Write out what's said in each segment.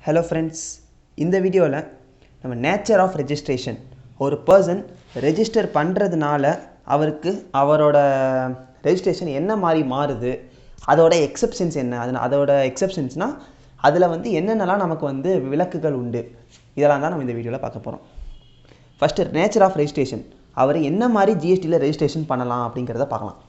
Hello friends, இந்த வீடியோவில் நம்ம நேச்சர் ஆஃப் ரெஜிஸ்ட்ரேஷன் ஒரு பர்சன் ரெஜிஸ்டர் பண்ணுறதுனால அவருக்கு அவரோட ரெஜிஸ்ட்ரேஷன் என்ன மாதிரி மாறுது, அதோட எக்ஸப்ஷன்ஸ் என்ன, அதோட எக்ஸப்ஷன்ஸ்னால் அதில் என்னென்னலாம் நமக்கு விலக்குகள் உண்டு, இதெல்லாம் தான் நம்ம இந்த வீடியோவில் பார்க்க போகிறோம். ஃபஸ்ட்டு நேச்சர் ஆஃப் ரெஜிஸ்ட்ரேஷன், அவர் என்ன மாதிரி ஜிஎஸ்டியில் ரெஜிஸ்ட்ரேஷன் பண்ணலாம் அப்படிங்கிறத பார்க்கலாம்.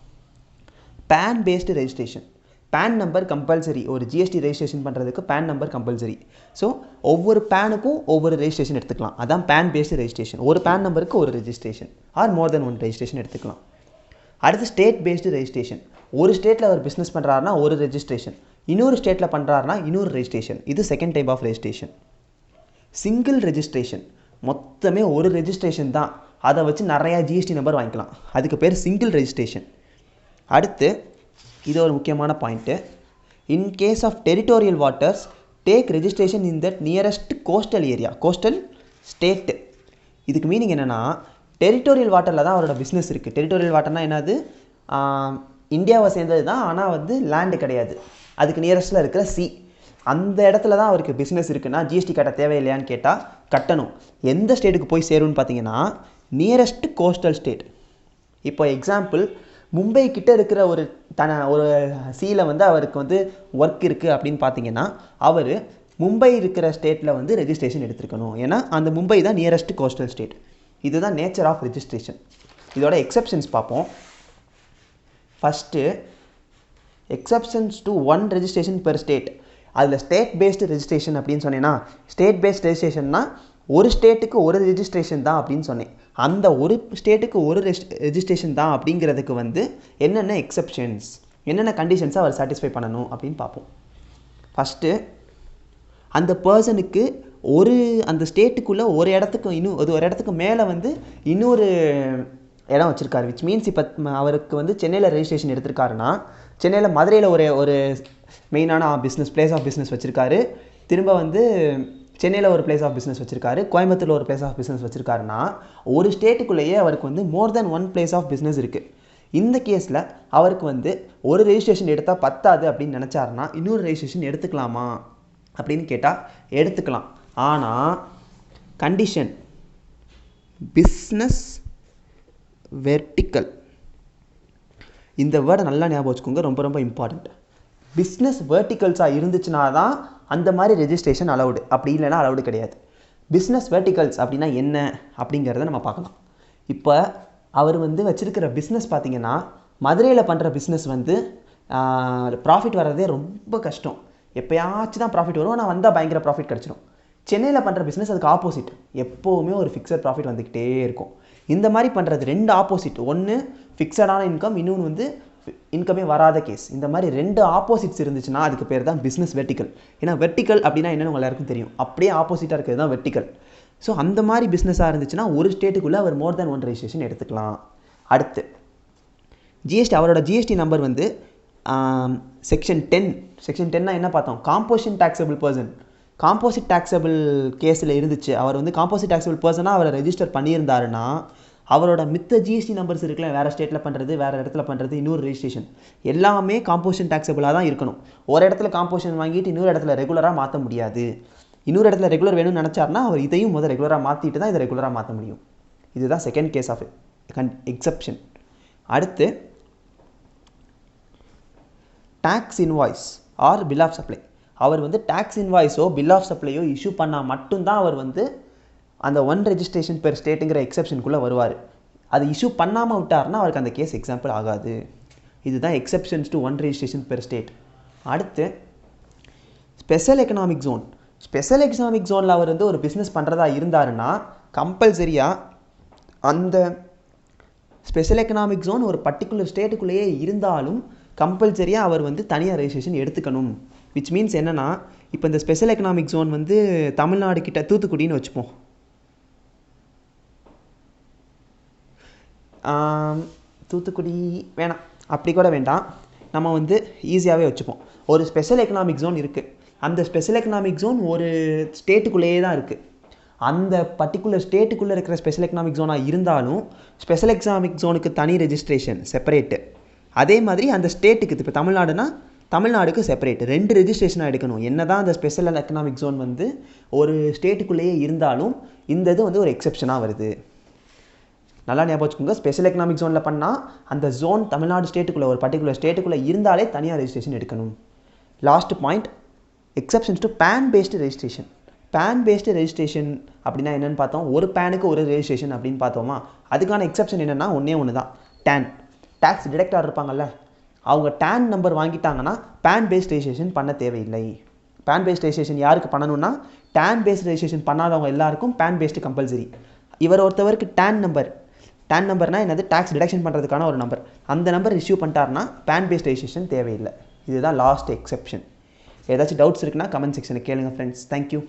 PAN based registration, PAN number compulsory. ஒரு ஜிஎஸ்டி ரெஜிஸ்ட்ரேஷன் பண்ணுறதுக்கு பேன் நம்பர் கம்பல்சரி. ஸோ ஒவ்வொரு பேனுக்கும் ஒவ்வொரு ரெஜிஸ்ட்ரேஷன் எடுத்துக்கலாம். அதான் பேன் பேஸ்டு ரெஜிஸ்ட்ரேஷன். ஒரு பேன் நம்பருக்கு ஒரு registration or more than one registration எடுத்துக்கலாம். அடுத்து ஸ்டேட் பேஸ்டு ரெஜிஸ்ட்ரேஷன். ஒரு ஸ்டேட்டில் அவர் பிஸ்னஸ் பண்ணுறாருனா ஒரு ரெஜிஸ்ட்ரேஷன், இன்னொரு ஸ்டேட்டில் பண்ணுறாருனா இன்னொரு ரெஜிஸ்ட்ரேஷன். இது second type of registration. Single registration, மொத்தமே ஒரு ரெஜிஸ்ட்ரேஷன் தான், அதை வச்சு நிறையா ஜிஎஸ்டி நம்பர் வாங்கிக்கலாம். அதுக்கு பேர் சிங்கிள் ரெஜிஸ்ட்ரேஷன். அடுத்து இது ஒரு முக்கியமான point. In case of territorial waters take registration in that nearest coastal area, coastal state. இதுக்கு மீனிங் என்னென்னா, டெரிட்டோரியல் வாட்டரில் தான் அவரோட பிஸ்னஸ் இருக்குது. டெரிட்டோரியல் வாட்டர்னால் என்னது, இந்தியாவை சேர்ந்தது தான், ஆனால் லேண்டு கிடையாது. அதுக்கு நியரஸ்ட்டில் இருக்கிற சி, அந்த இடத்துல தான் அவருக்கு பிஸ்னஸ் இருக்குன்னா ஜிஎஸ்டி கட்ட தேவையில்லையான்னு கேட்டால் கட்டணும். எந்த ஸ்டேட்டுக்கு போய் சேரும்னு பார்த்தீங்கன்னா நியரஸ்ட் கோஸ்டல் ஸ்டேட். இப்போ எக்ஸாம்பிள், மும்பை கிட்ட இருக்கிற ஒரு சீல அவருக்கு ஒர்க் இருக்குது அப்படின்னு பார்த்தீங்கன்னா அவர் மும்பை இருக்கிற ஸ்டேட்டில் ரெஜிஸ்ட்ரேஷன் எடுத்துருக்கணும். ஏன்னா அந்த மும்பை தான் நியரஸ்ட் கோஸ்டல் ஸ்டேட். இதுதான் நேச்சர் ஆஃப் ரெஜிஸ்ட்ரேஷன். இதோட எக்ஸப்ஷன்ஸ் பார்ப்போம். First exceptions to one registration per state. அதில் ஸ்டேட் பேஸ்டு ரெஜிஸ்ட்ரேஷன் அப்படின்னு சொன்னேன்னா, ஸ்டேட் பேஸ்ட் ரெஜிஸ்ட்ரேஷன்னா ஒரு ஸ்டேட்டுக்கு ஒரு ரெஜிஸ்ட்ரேஷன் தான் அப்படின்னு சொன்னேன். அந்த ஒரு ஸ்டேட்டுக்கு ஒரு ரெஜிஸ்ட்ரேஷன் தான் அப்படிங்கிறதுக்கு என்னென்ன எக்ஸப்ஷன்ஸ், என்னென்ன கண்டிஷன்ஸை அவர் சாட்டிஸ்ஃபை பண்ணணும் அப்படின்னு பார்ப்போம். ஃபஸ்ட்டு, அந்த பர்சனுக்கு அந்த ஸ்டேட்டுக்குள்ளே ஒரு இடத்துக்கு ஒரு இடத்துக்கு மேலே இன்னொரு இடம் வச்சுருக்காரு. விச் மீன்ஸ் இப்போ அவருக்கு சென்னையில் ரெஜிஸ்ட்ரேஷன் எடுத்திருக்காருன்னா, சென்னையில் மதுரையில் ஒரு மெயினான பிஸ்னஸ் ஆஃப் பிஸ்னஸ் வச்சுருக்காரு, திரும்ப சென்னையில் ஒரு பிளேஸ் ஆஃப் பிஸ்னஸ் வச்சுருக்காரு, கோயம்புத்தூரில் ஒரு பிளேஸ் ஆஃப் பிஸ்னஸ் வச்சுருக்காருன்னா ஒரு ஸ்டேட்டுக்குள்ளேயே அவருக்கு மோர் than one place of business இருக்குது. இந்த கேஸில் அவருக்கு ஒரு ரெஜிஸ்ட்ரேஷன் எடுத்தால் பத்தாது அப்படின்னு நினச்சாருன்னா இன்னொரு ரெஜிஸ்ட்ரேஷன் எடுத்துக்கலாமா அப்படின்னு கேட்டால் எடுத்துக்கலாம். ஆனால் கண்டிஷன், பிஸ்னஸ் வெர்டிக்கல். இந்த வேர்டை நல்லா ஞாபகம் வச்சுக்கோங்க, ரொம்ப ரொம்ப இம்பார்ட்டண்ட். பிஸ்னஸ் வெர்டிக்கல்ஸாக இருந்துச்சுன்னா தான் அந்த மாதிரி ரெஜிஸ்ட்ரேஷன் அலவுடு, அப்படி இல்லைனா அலவுடு கிடையாது. பிஸ்னஸ் வெர்டிக்கல்ஸ் அப்படின்னா என்ன அப்படிங்கிறத நம்ம பார்க்கலாம். இப்போ அவர் வச்சுருக்கிற பிஸ்னஸ் பார்த்திங்கன்னா, மதுரையில் பண்ணுற பிஸ்னஸ் ப்ராஃபிட் வர்றதே ரொம்ப கஷ்டம். எப்போயாச்சும் தான் ப்ராஃபிட் வரும், ஆனால் வந்தால் பயங்கர ப்ராஃபிட் கிடச்சிடும். சென்னையில் பண்ணுற பிஸ்னஸ் அதுக்கு ஆப்போசிட், எப்போவுமே ஒரு ஃபிக்ஸட் ப்ராஃபிட் வந்துக்கிட்டே இருக்கும். இந்த மாதிரி பண்ணுறது ரெண்டு ஆப்போசிட், ஒன்று ஃபிக்ஸடான இன்கம், இன்னொன்று இன்கமே வராத கேஸ். இந்த மாதிரி ரெண்டு ஆப்போசிட்ஸ் இருந்துச்சுன்னா அதுக்கு பேர் தான் பிஸ்னஸ் வெர்டிக்கல். ஏன்னா வெர்டிக்கல் அப்படின்னா என்னென்னு எல்லாருக்கும் தெரியும், அப்படியே ஆப்போசிட்டாக இருக்கிறது தான் வெர்டிக்கல். ஸோ அந்த மாதிரி பிஸ்னஸாக இருந்துச்சுன்னா ஒரு ஸ்டேட்டுக்குள்ளே அவர் மோர் தென் ஒன் ரெஜிஸ்ட்ரேஷன் எடுத்துக்கலாம். அடுத்து ஜிஎஸ்டி, அவரோட ஜிஎஸ்டி நம்பர் செக்ஷன் 10. செக்ஷன் 10 என்ன பார்த்தோம், composite taxable person. Composite taxable கேஸில் இருந்துச்சு, அவர் காம்போசிட் டாக்ஸபிள் பர்சனாக அவரை ரெஜிஸ்டர் பண்ணியிருந்தாருன்னா அவரோட மித்த ஜிஎஸ்டி நம்பர்ஸ் இருக்குல்ல, வேறு ஸ்டேட்டில் பண்ணுறது, வேறு இடத்துல பண்ணுறது, இன்னொரு ரெஜிஸ்ட்ரேஷன் எல்லாமே காம்போசிஷன் டாக்ஸபிளாக தான் இருக்கணும். ஒரு இடத்துல காம்போசிஷன் வாங்கிட்டு இன்னொரு இடத்துல ரெகுலராக மாற்ற முடியாது. இன்னொரு இடத்துல ரெகுலர் வேணும்னு நினச்சார்னா அவர் இதையும் ரெகுலராக மாற்றிட்டு தான் இதை ரெகுலராக மாற்ற முடியும். இதுதான் செகண்ட் கேஸ் ஆஃப் எக்ஸப்ஷன். அடுத்து tax invoice or bill of supply. அவர் டேக்ஸ் இன்வாய்ஸோ பில் ஆஃப் சப்ளையோ இஷ்யூ பண்ணால் மட்டும்தான் அவர் அந்த ஒன் ரெஜிஸ்ட்ரேஷன் பெர் ஸ்டேட்டுங்கிற எக்ஸப்ஷனுக்குள்ளே வருவார். அது இஷ்யூ பண்ணாமல் விட்டார்னா அவருக்கு அந்த கேஸ் எக்ஸாம்பிள் ஆகாது. இதுதான் exceptions to one registration per state. அடுத்து special economic zone. Special economic ஜோனில் அவர் ஒரு பிஸ்னஸ் பண்ணுறதா இருந்தாருன்னா கம்பல்சரியாக அந்த ஸ்பெஷல் எக்கனாமிக் ஜோன் ஒரு பர்டிகுலர் ஸ்டேட்டுக்குள்ளேயே இருந்தாலும் கம்பல்சரியாக அவர் தனியாக ரெஜிஸ்ட்ரேஷன் எடுத்துக்கணும். விச் மீன்ஸ் என்னென்னா, இப்போ இந்த ஸ்பெஷல் எக்கனாமிக் ஜோன் தமிழ்நாடு கிட்ட தூத்துக்குடின்னு வச்சுப்போம். தூத்துக்குடி வேணாம், அப்படி கூட வேண்டாம், நம்ம ஈஸியாகவே வச்சுப்போம். ஒரு ஸ்பெஷல் எக்கனாமிக் ஜோன் இருக்குது, அந்த ஸ்பெஷல் எக்கனாமிக் ஜோன் ஒரு ஸ்டேட்டுக்குள்ளேயே தான் இருக்குது. அந்த பர்டிகுலர் ஸ்டேட்டுக்குள்ளே இருக்கிற ஸ்பெஷல் எக்கனாமிக் ஜோனாக இருந்தாலும் ஸ்பெஷல் எக்கனாமிக் ஜோனுக்கு தனி ரெஜிஸ்ட்ரேஷன் செப்பரேட்டு. அதே மாதிரி அந்த ஸ்டேட்டுக்கு, இப்போ தமிழ்நாடுனா தமிழ்நாடுக்கு செப்பரேட் 2 ரெஜிஸ்ட்ரேஷனாக எடுக்கணும். என்ன தான் அந்த ஸ்பெஷல் எக்கனாமிக் ஜோன் வந்து ஒரு ஸ்டேட்டுக்குள்ளேயே இருந்தாலும் இந்த இது வந்து ஒரு எக்ஸெப்ஷனாக வருது. நல்லா ஞாபகம் வச்சுக்கோங்க. ஸ்பெஷல் எக்கனாமிக் ஜோனில் பண்ணால் அந்த ஜோன் தமிழ்நாடு ஸ்டேட்டுக்குள்ளே ஒரு பர்டிகுலர் ஸ்டேட்டுக்குள்ளே இருந்தாலே தனியாக ரெஜிஸ்ட்ரேஷன் எடுக்கணும். Last point, exceptions to PAN based registration. PAN based registration அப்படின்னா என்னென்னு பார்த்தோம். ஒரு பேனுக்கு ஒரு ரெஜிஸ்ட்ரேஷன் அப்படின்னு பார்த்தோமா. அதுக்கான எக்ஸப்ஷன் என்னென்னா ஒன்று தான், டேன். டேக்ஸ் டிடெக்டார் இருப்பாங்கல்ல, அவங்க டேன் நம்பர் வாங்கிட்டாங்கன்னா பேன் பேஸ்ட் ரெஜிஸ்ட்ரேஷன் பண்ண தேவையில்லை. பேன் பேஸ்ட் ரெஜிஸ்ட்ரேஷன் யாருக்கு பண்ணணும்னா டேன் பேஸ்ட் ரெஜிஸ்ட்ரேஷன் பண்ணாதவங்க எல்லாருக்கும் பேன் பேஸ்ட்டு கம்பல்சரி. இவர் ஒருத்தவருக்கு டேன் நம்பர்னா என்னது, டேக்ஸ் டிடக்ஷன் பண்ணுறதுக்கான ஒரு நம்பர். அந்த நம்பர் இஷ்யூ பண்ணிட்டாருன்னா பேன் பேஸ்ட் ரெஜிஸ்ட்ரேஷன் தேவையில்லை. இதுதான் லாஸ்ட் எக்ஸெப்ஷன். ஏதாச்சும் டவுட்ஸ் இருக்குன்னா கமெண்ட் செக்ஷனில் கேளுங்க ஃப்ரெண்ட்ஸ். தேங்க்யூ.